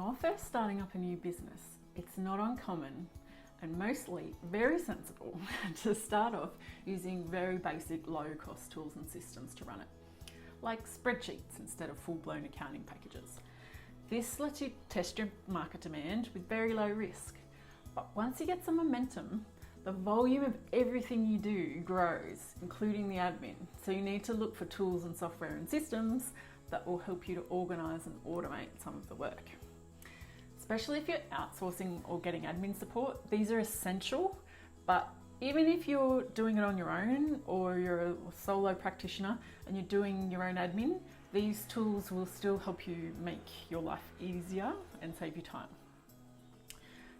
you're first starting up a new business, it's not uncommon and mostly very sensible to start off using very basic low-cost tools and systems to run it, like spreadsheets instead of full-blown accounting packages. This lets you test your market demand with very low risk. But once you get some momentum, the volume of everything you do grows, including the admin. So you need to look for tools and software and systems that will help you to organise and automate some of the work. Especially if you're outsourcing or getting admin support, these are essential, but even if you're doing it on your own or you're a solo practitioner and you're doing your own admin, these tools will still help you make your life easier and save you time.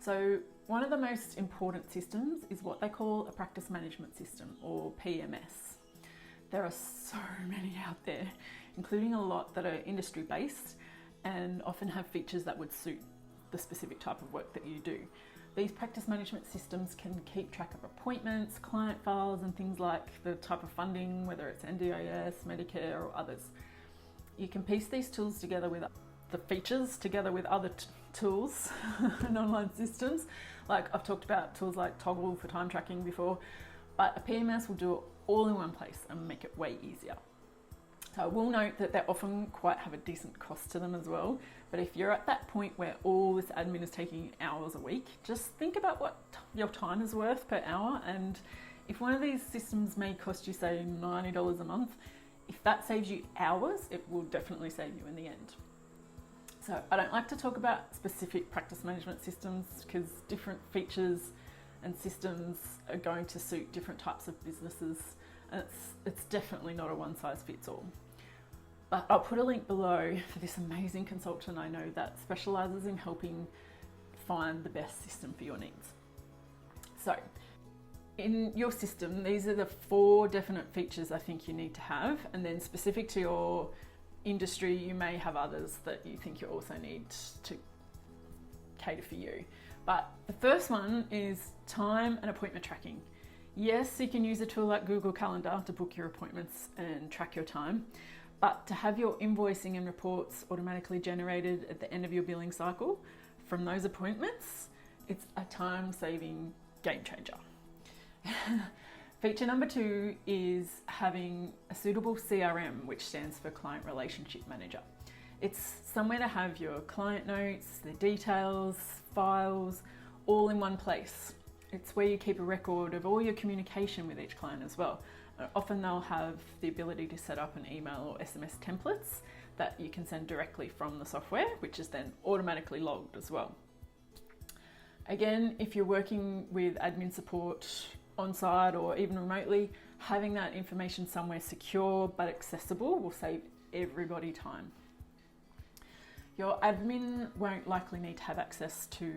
So one of the most important systems is what they call a practice management system, or PMS. There are so many out there, including a lot that are industry based and often have features that would suit the specific type of work that you do. These practice management systems can keep track of appointments, client files, and things like the type of funding, whether it's NDIS, Medicare, or others. You can piece these tools together with the features together with other tools and online systems. Like I've talked about tools like Toggle for time tracking before, but a PMS will do it all in one place and make it way easier. So I will note that they often quite have a decent cost to them as well. But if you're at that point where all this admin is taking hours a week, just think about what your time is worth per hour. And if one of these systems may cost you, say, $90 a month, if that saves you hours, it will definitely save you in the end. So I don't like to talk about specific practice management systems because different features and systems are going to suit different types of businesses, and it's definitely not a one size fits all. But I'll put a link below for this amazing consultant I know that specialises in helping find the best system for your needs. So in your system, these are the 4 definite features I think you need to have, and then specific to your industry, you may have others that you think you also need to cater for you. But the first one is time and appointment tracking. Yes, you can use a tool like Google Calendar to book your appointments and track your time, but to have your invoicing and reports automatically generated at the end of your billing cycle from those appointments, it's a time-saving game changer. Feature number 2 is having a suitable CRM, which stands for Client Relationship Manager. It's somewhere to have your client notes, their details, files, all in one place. It's where you keep a record of all your communication with each client as well. Often they'll have the ability to set up an email or SMS templates that you can send directly from the software, which is then automatically logged as well. Again, if you're working with admin support on-site or even remotely, having that information somewhere secure but accessible will save everybody time. Your admin won't likely need to have access to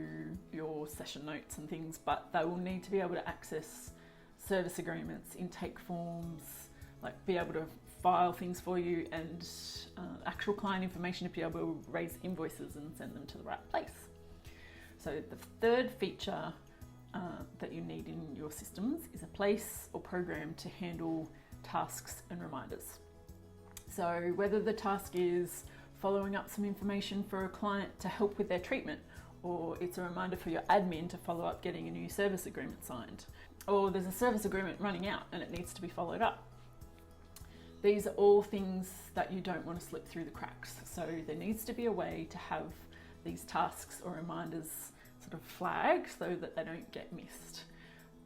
your session notes and things, but they will need to be able to access service agreements, intake forms, like be able to file things for you, and actual client information to be able to raise invoices and send them to the right place. So the third feature that you need in your systems is a place or program to handle tasks and reminders. So whether the task is following up some information for a client to help with their treatment, or it's a reminder for your admin to follow up getting a new service agreement signed, or there's a service agreement running out and it needs to be followed up. These are all things that you don't want to slip through the cracks. So there needs to be a way to have these tasks or reminders sort of flagged so that they don't get missed.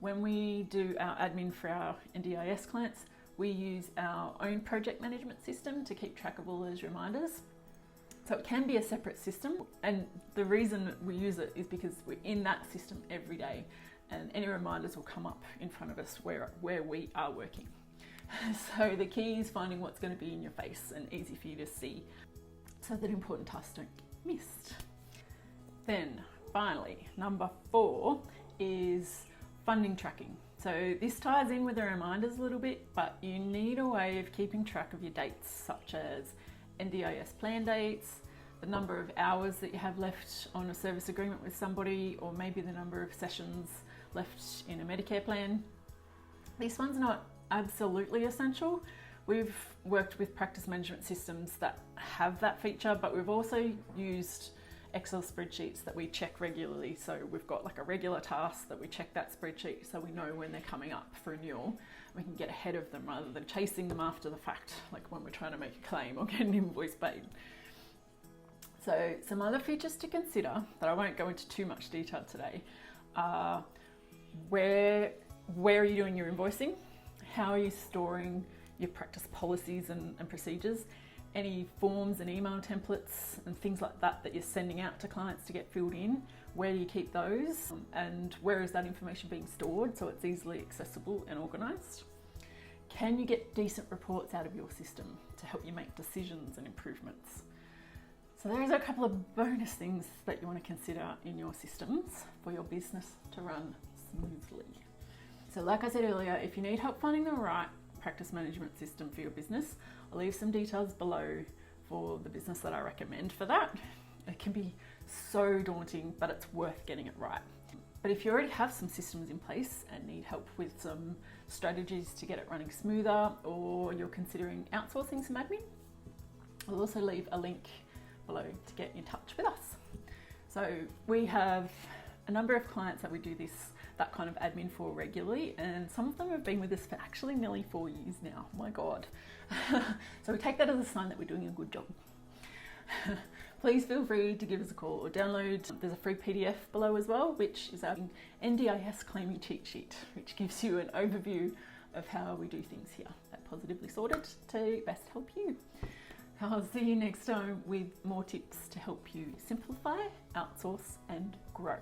When we do our admin for our NDIS clients, we use our own project management system to keep track of all those reminders. So it can be a separate system, and the reason we use it is because we're in that system every day and any reminders will come up in front of us where we are working. So the key is finding what's going to be in your face and easy for you to see so that important tasks don't get missed. Then finally, number 4 is funding tracking. So this ties in with the reminders a little bit, but you need a way of keeping track of your dates, such as NDIS plan dates, the number of hours that you have left on a service agreement with somebody, or maybe the number of sessions left in a Medicare plan. This one's not absolutely essential. We've worked with practice management systems that have that feature, but we've also used Excel spreadsheets that we check regularly. So we've got like a regular task that we check that spreadsheet so we know when they're coming up for renewal. We can get ahead of them rather than chasing them after the fact, like when we're trying to make a claim or get an invoice paid. So some other features to consider that I won't go into too much detail today are where are you doing your invoicing? How are you storing your practice policies and procedures? Any forms and email templates and things like that that you're sending out to clients to get filled in, where do you keep those? And where is that information being stored so it's easily accessible and organised? Can you get decent reports out of your system to help you make decisions and improvements? So there's a couple of bonus things that you want to consider in your systems for your business to run smoothly. So like I said earlier, if you need help finding the right practice management system for your business, I'll leave some details below for the business that I recommend for that. It can be so daunting, but it's worth getting it right. But if you already have some systems in place and need help with some strategies to get it running smoother, or you're considering outsourcing some admin, I'll also leave a link below to get in touch with us. So we have a number of clients that we do that kind of admin for regularly, and some of them have been with us for actually nearly 4 years now. Oh my God. So we take that as a sign that we're doing a good job. Please feel free to give us a call or download. There's a free PDF below as well, which is our NDIS claiming cheat sheet, which gives you an overview of how we do things here at Positively Sorted to best help you. I'll see you next time with more tips to help you simplify, outsource, and grow.